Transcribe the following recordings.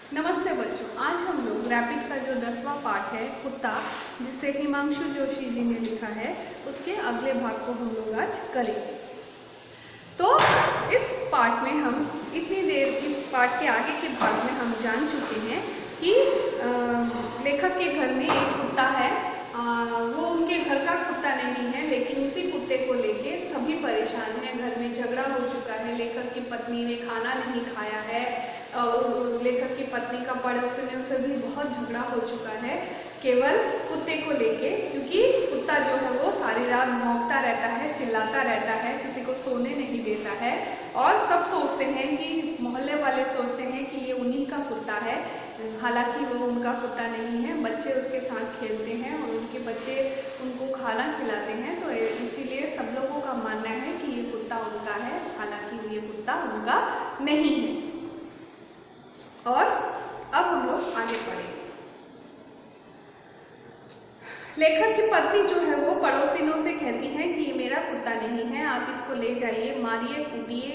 नमस्ते बच्चों, आज हम लोग रैपिड का जो 10वां पार्ट है कुत्ता, जिसे हिमांशु जोशी जी ने लिखा है, उसके अगले भाग को हम लोग आज करेंगे। तो इस पार्ट में हम इतनी देर, इस पार्ट के आगे के भाग में हम जान चुके हैं कि लेखक के घर में एक कुत्ता है। वो उनके घर का कुत्ता नहीं है, लेकिन उसी कुत्ते को लेके सभी परेशान हैं। घर में झगड़ा हो चुका है, लेखक की पत्नी ने खाना नहीं खाया है, लेखक की पत्नी का पड़ोसियों से भी बहुत झगड़ा हो चुका है केवल कुत्ते को लेके, क्योंकि कुत्ता जो है वो सारी रात भौंकता रहता है, चिल्लाता रहता है, किसी को सोने नहीं देता है। और सब सोचते हैं कि मोहल्ले वाले सोचते हैं कि ये उन्हीं का कुत्ता है, हालांकि वो उनका कुत्ता नहीं है। बच्चे उसके साथ खेलते हैं और उनके बच्चे उनको खाना खिलाते हैं, तो इसीलिए सब लोगों का मानना है कि ये कुत्ता उनका है, हालांकि ये कुत्ता उनका नहीं है। और अब हम लोग आगे बढ़ेंगे। लेखक की पत्नी जो है वो पड़ोसिनों से कहती है कि ये मेरा कुत्ता नहीं है, आप इसको ले जाइए, मारिए, कूटिए,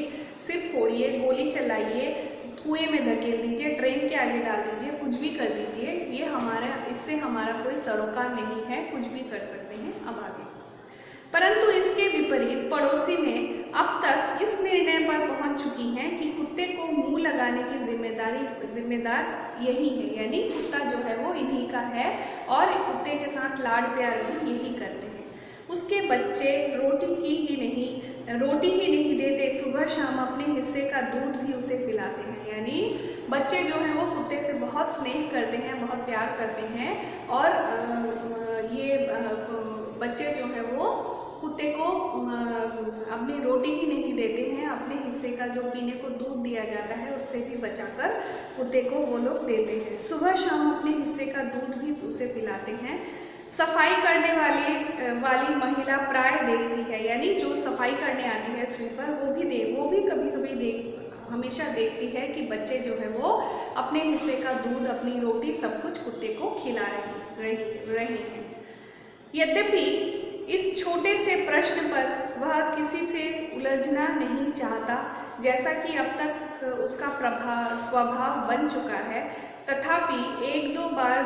सिर फोड़िए, गोली चलाइए, कुएं में धकेल दीजिए, ट्रेन के आगे डाल दीजिए, कुछ भी कर दीजिए, ये हमारा, इससे हमारा कोई सरोकार नहीं है, कुछ भी कर सकते हैं। अब आगे, परंतु इसके विपरीत पड़ोसी ने अब तक इस निर्णय पर पहुंच चुकी हैं कि कुत्ते को मुंह लगाने की जिम्मेदार यही है, यानी कुत्ता जो है वो इन्हीं का है और कुत्ते के साथ लाड प्यार भी यही करते हैं। उसके बच्चे रोटी ही नहीं देते, सुबह शाम अपने हिस्से का दूध भी उसे पिलाते हैं। यानी बच्चे जो हैं वो कुत्ते से बहुत स्नेह करते हैं, बहुत प्यार करते हैं, और ये बच्चे जो है वो कुत्ते को अपनी रोटी ही नहीं देते हैं, अपने हिस्से का जो पीने को दूध दिया जाता है उससे भी बचाकर कुत्ते को वो लोग देते हैं। सुबह शाम अपने हिस्से का दूध भी उसे पिलाते हैं। सफाई करने वाली महिला प्राय देखती है, यानी जो सफाई करने आती है स्वीपर, वो भी कभी कभी हमेशा देखती है कि बच्चे जो है वो अपने हिस्से का दूध, अपनी रोटी, सब कुछ कुत्ते को खिला रही है। यद्यपि इस छोटे से प्रश्न पर वह किसी से उलझना नहीं चाहता, जैसा कि अब तक उसका स्वभाव बन चुका है। तथापि एक दो बार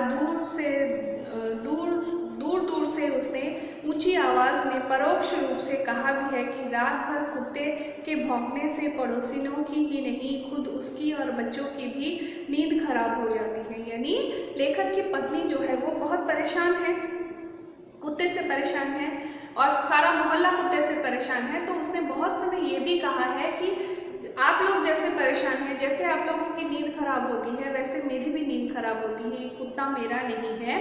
दूर से उसने ऊंची आवाज में परोक्ष रूप से कहा भी है कि रात भर कुत्ते के भौंकने से पड़ोसियों की ही नहीं, खुद उसकी और बच्चों की भी नींद खराब हो जाती है। यानी लेखक की पत्नी जो है वो बहुत परेशान है, कुत्ते से परेशान है और सारा मोहल्ला कुत्ते से परेशान है। तो उसने बहुत समय ये भी कहा है कि आप लोग जैसे परेशान हैं, जैसे आप लोगों की नींद खराब होती है, वैसे मेरी भी नींद खराब होती है, ये कुत्ता मेरा नहीं है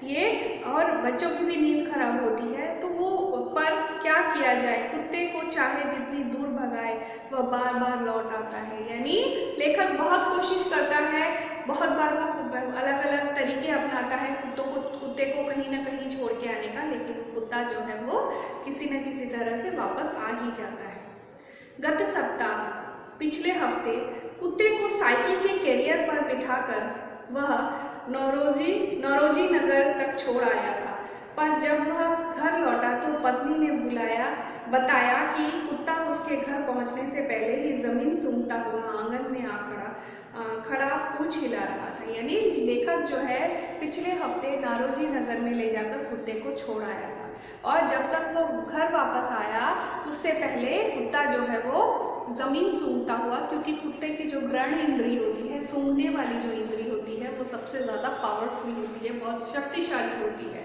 ये, और बच्चों की भी नींद खराब होती है। तो वो पर क्या किया जाए, कुत्ते को चाहे जितनी दूर भगाए वह बार बार लौट आता है। यानी लेखक बहुत कोशिश करता है, बहुत बार वो अलग अलग तरीके अपनाता है कुत्ते को कहीं ना कहीं छोड़ के आने का, लेकिन कुत्ता जो है वो किसी न किसी तरह से वापस आ ही जाता है। गत सप्ताह, पिछले हफ्ते, कुत्ते को साइकिल के कैरियर पर बिठाकर वह नौरोजी नगर तक छोड़ आया था, पर जब वह घर लौटा तो पत्नी ने बताया कि कुत्ता उसके घर पहुंचने से पहले ही जमीन सूंघता हुआ आंगन में खड़ा पूंछ हिला रहा था। यानी लेखक जो है पिछले हफ्ते नारोजी नगर में ले जाकर कुत्ते को छोड़ आया था, और जब तक वो घर वापस आया उससे पहले कुत्ता जो है वो जमीन सूंघता हुआ, क्योंकि कुत्ते की जो घ्राण इंद्री होती है, सूंघने वाली जो इंद्री होती है, वो सबसे ज़्यादा पावरफुल होती है, बहुत शक्तिशाली होती है।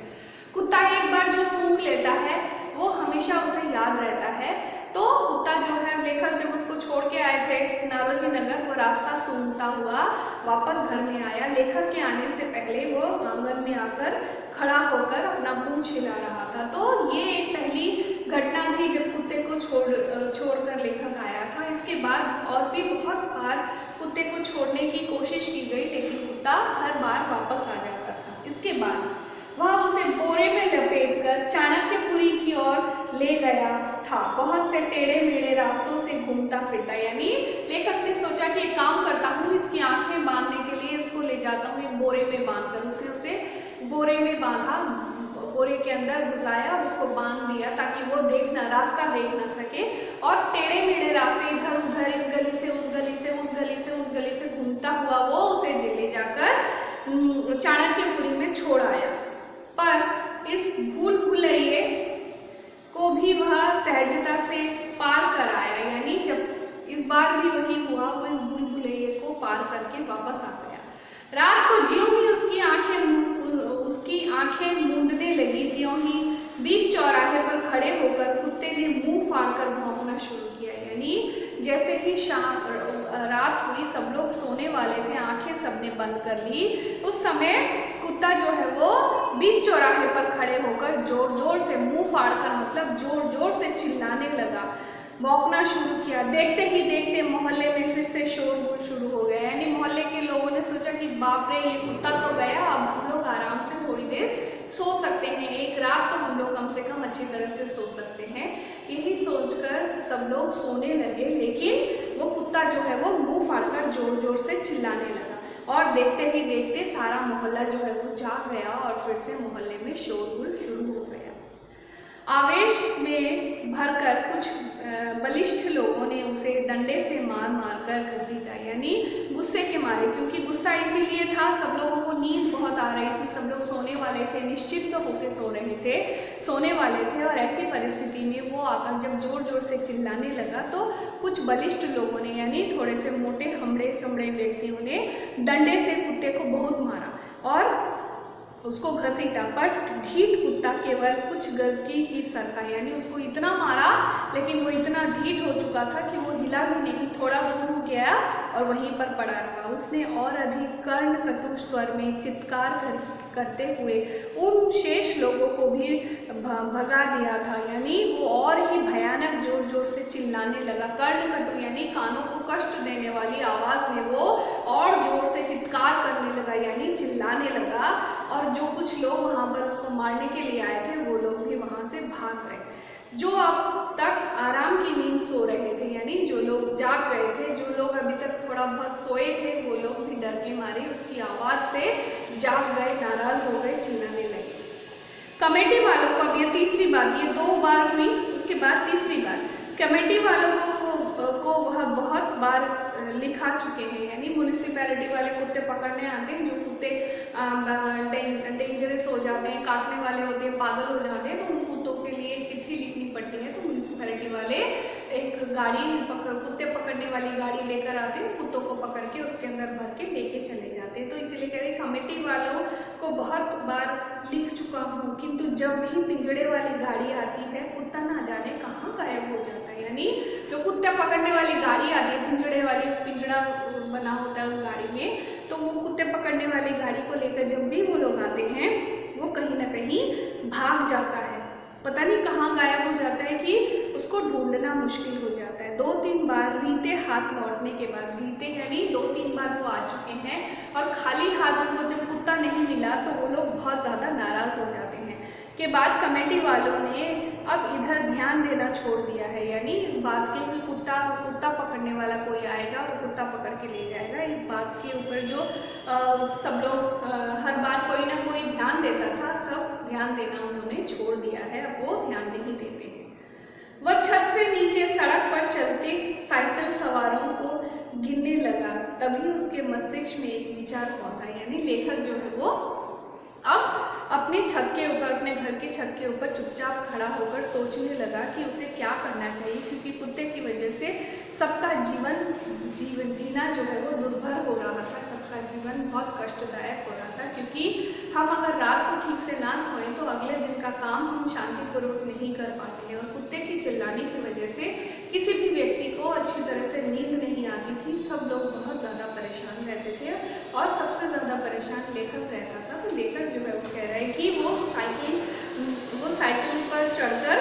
कुत्ता एक बार जो सूंघ लेता है वो हमेशा उसे याद रहता है। तो कुत्ता जो है, लेखक जब उसको छोड़ के आए थे नारोजी नगर, वो रास्ता सूंघता हुआ वापस घर में आया। लेखक के आने से पहले वो आंगन में आकर खड़ा होकर अपना पूंछ हिला रहा था। तो ये एक पहली घटना थी जब कुत्ते को छोड़कर लेखक आया था। इसके बाद और भी बहुत बार कुत्ते को छोड़ने की कोशिश की गई, लेकिन कुत्ता हर बार वापस आ जाता था। इसके बाद वह उसे बोरे में लपेटकर चाणक्यपुरी की ओर ले गया था, बहुत से टेढ़े मेढ़े रास्तों से घूमता फिरता। यानी लेखक ने सोचा कि एक काम करता हूँ, इसकी आंखें बांधने के लिए इसको ले जाता हूँ एक बोरे में बांधकर। उसने उसे बोरे में बांधा, बोरे के अंदर घुसाया और उसको बांध दिया ताकि वो रास्ता देख ना सके, और टेढ़े मेढ़े रास्ते इधर उधर, इस गली से उस गली से, उस गली से उस गली से घूमता हुआ वो उसे ले चाणक्यपुरी में छोड़ आया, पर इस भूल भुलैये को भी वह सहजता से पार कर आया। यानी जब इस बार भी वही हुआ, वो इस भूल भुलैये को पार करके वापस आ गया। रात को ज्यों ही उसकी आंखें मूंदने लगी, त्यों ही बीच चौराहे पर खड़े होकर कुत्ते ने मुंह फाड़कर भौंकना शुरू किया। यानी जैसे ही रात हुई, सब लोग सोने वाले थे, आंखें सबने बंद कर ली, उस समय कुत्ता जो है वो बीच चौराहे पर खड़े होकर जोर जोर से मुंह फाड़कर, मतलब जोर जोर से चिल्लाने लगा, भौंकना शुरू किया। देखते ही देखते मोहल्ले में फिर से शोरगुल शुरू हो गया। यानी मोहल्ले के लोगों ने सोचा कि बाप रे, ये कुत्ता तो गया, अब हम लोग आराम से थोड़ी देर सो सकते हैं, एक रात तो हम लोग कम से कम अच्छी तरह से सो सकते हैं। यही सोचकर सब लोग सोने लगे, लेकिन वो कुत्ता जो है वो मुंह फाड़कर जोर जोर से चिल्लाने लगा और देखते ही देखते सारा मोहल्ला जो है वो जाग गया और फिर से मोहल्ले में शोरगुल शुरू हो गया। आवेश में भरकर कुछ बलिष्ठ लोगों ने उसे डंडे से मार मार कर घसीटा। यानी गुस्से के मारे, क्योंकि गुस्सा इसीलिए था, सब लोगों को नींद बहुत आ रही थी, सब लोग सोने वाले थे, निश्चित होकर सो रहे थे, सोने वाले थे, और ऐसी परिस्थिति में वो आकर जब जोर जोर से चिल्लाने लगा तो कुछ बलिष्ठ लोगों ने, यानी थोड़े से मोटे हमड़े चमड़े व्यक्तियों ने डंडे से कुत्ते को बहुत मारा और उसको घसीटा, पर ढीठ कुत्ता केवल कुछ गज की ही सरका। यानी उसको इतना मारा, लेकिन वो इतना ढीठ हो चुका था कि वो हिला भी नहीं, थोड़ा दूर हो गया और वहीं पर पड़ा रहा। उसने और अधिक कर्ण कटु स्वर में चित्कार करते हुए उन शेष लोगों को भी भगा दिया था। यानी वो और ही भयानक जोर जोर से चिल्लाने लगा। कर्ण कटु यानी कानों को कष्ट देने वाली आवाज़ में वो और जोर से चित्कार करने लगा, यानी चिल्लाने लगा, और जो कुछ लोग वहाँ पर उसको मारने के लिए आए थे वो लोग भी वहाँ से भाग गए। जो अब तक आराम की नींद सो रहे थे, यानी जो लोग जाग गए थे, जो लोग अभी तक थोड़ा बहुत सोए थे, वो लोग भी डर के मारे उसकी आवाज़ से जाग गए, नाराज़ हो गए, चिल्लाने लगे। कमेटी वालों को, अब ये तीसरी बात, ये 2 बार हुई, उसके बाद तीसरी बार कमेटी वालों को वह बहुत बार लिखा चुके हैं। यानी म्यूनिसिपैलिटी वाले कुत्ते पकड़ने आते हैं, जो कुत्ते डेंजरस हो जाते हैं, काटने वाले होते हैं, पागल हो जाते हैं, तो उन कुत्तों के लिए चिट्ठी लिखनी पड़ती है। तो म्यूनिसिपैलिटी वाले एक गाड़ी कुत्ते पकड़ने वाली गाड़ी लेकर आते हैं, कुत्तों को पकड़ के उसके अंदर भर के लेके चले जाते हैं। तो इसलिए कह रहे कमेटी वालों को बहुत बार लिख चुका हूँ, किंतु जब भी पिंजड़े वाली गाड़ी आती है, कुत्ता ना जाने कहाँ गायब हो जाता है। यानी जो कुत्ते पकड़ने वाली गाड़ी आती है, पिंजड़े वाली, पिंजड़ा बना होता है उस गाड़ी में, तो वो कुत्ते पकड़ने वाली गाड़ी को लेकर जब भी वो लोग आते हैं, वो कहीं ना कहीं भाग जाता है, पता नहीं कहाँ गायब हो जाता है कि उसको ढूंढना मुश्किल हो जाता है। 2-3 बार रीते हाथ लौटने के बाद, रीते यानी 2-3 बार वो आ चुके हैं और खाली हाथ उनको जब कुत्ता नहीं मिला तो वो लोग बहुत ज़्यादा नाराज़ हो जाते हैं। के बाद कमेटी वालों ने अब इधर ध्यान देना छोड़ दिया है, यानी इस बात के कि कुत्ता पकड़ने वाला कोई आएगा और कुत्ता पकड़ के ले जाएगा, इस बात के ऊपर जो सब लोग हर बार कोई ना कोई ध्यान देता था, सब ध्यान देना उन्होंने छोड़ दिया है, अब वो ध्यान नहीं देते हैं। वह छत से नीचे सड़क पर चलते साइकिल सवारों को गिनने लगा, तभी उसके मस्तिष्क में एक विचार पहुंचा। यानी लेखक जो है वो अब अपने छत के ऊपर, अपने घर के छत के ऊपर चुपचाप खड़ा होकर सोचने लगा कि उसे क्या करना चाहिए, क्योंकि कुत्ते की वजह से सबका जीवन जीना जो है वो दुर्भर हो रहा था, सबका जीवन बहुत कष्टदायक हो रहा था, क्योंकि हम अगर रात को ठीक से ना सोएं तो अगले दिन का काम हम शांतिपूर्वक नहीं कर पाते हैं। और कुत्ते की चिल्लाने की वजह से किसी भी व्यक्ति को अच्छी तरह से नींद नहीं आती थी, सब लोग बहुत ज़्यादा परेशान रहते थे और सबसे ज़्यादा परेशान लेखक रहता था। तो लेखक जो है वो कह रहा है कि वो साइकिल पर चढ़कर,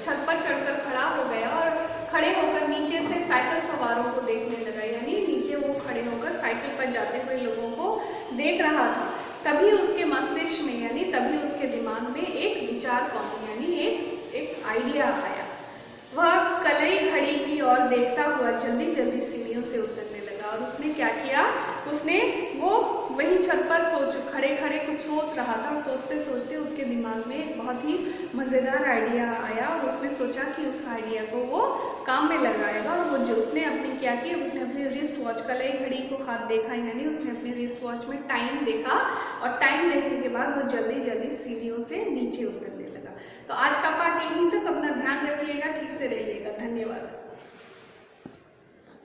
छत पर चढ़कर खड़ा हो गया और खड़े होकर नीचे से साइकिल सवारों को देखने लगा। यानी नीचे वो खड़े होकर साइकिल पर जाते हुए लोगों को देख रहा था। तभी उसके मस्तिष्क में, यानी तभी उसके दिमाग में एक विचार कौन, यानी एक आइडिया आया। वह कलई घड़ी की ओर देखता हुआ जल्दी जल्दी सीढ़ियों से उतरने लगा और उसने क्या किया, उसने वो वही छत पर खड़े खड़े कुछ सोच रहा था और सोचते सोचते उसके दिमाग में एक बहुत ही मज़ेदार आइडिया आया और उसने सोचा कि उस आइडिया को वो काम में लगाएगा। और वो जो उसने अपने क्या किया, उसने अपने रिस्ट वॉच, कल एक घड़ी को हाथ देखा, यानी उसने अपने रिस्ट वॉच में टाइम देखा और टाइम देखने के बाद वो जल्दी जल्दी सीढ़ियों से नीचे उतरने लगा। तो आज का पार्ट यहीं तक, अपना ध्यान रखिए।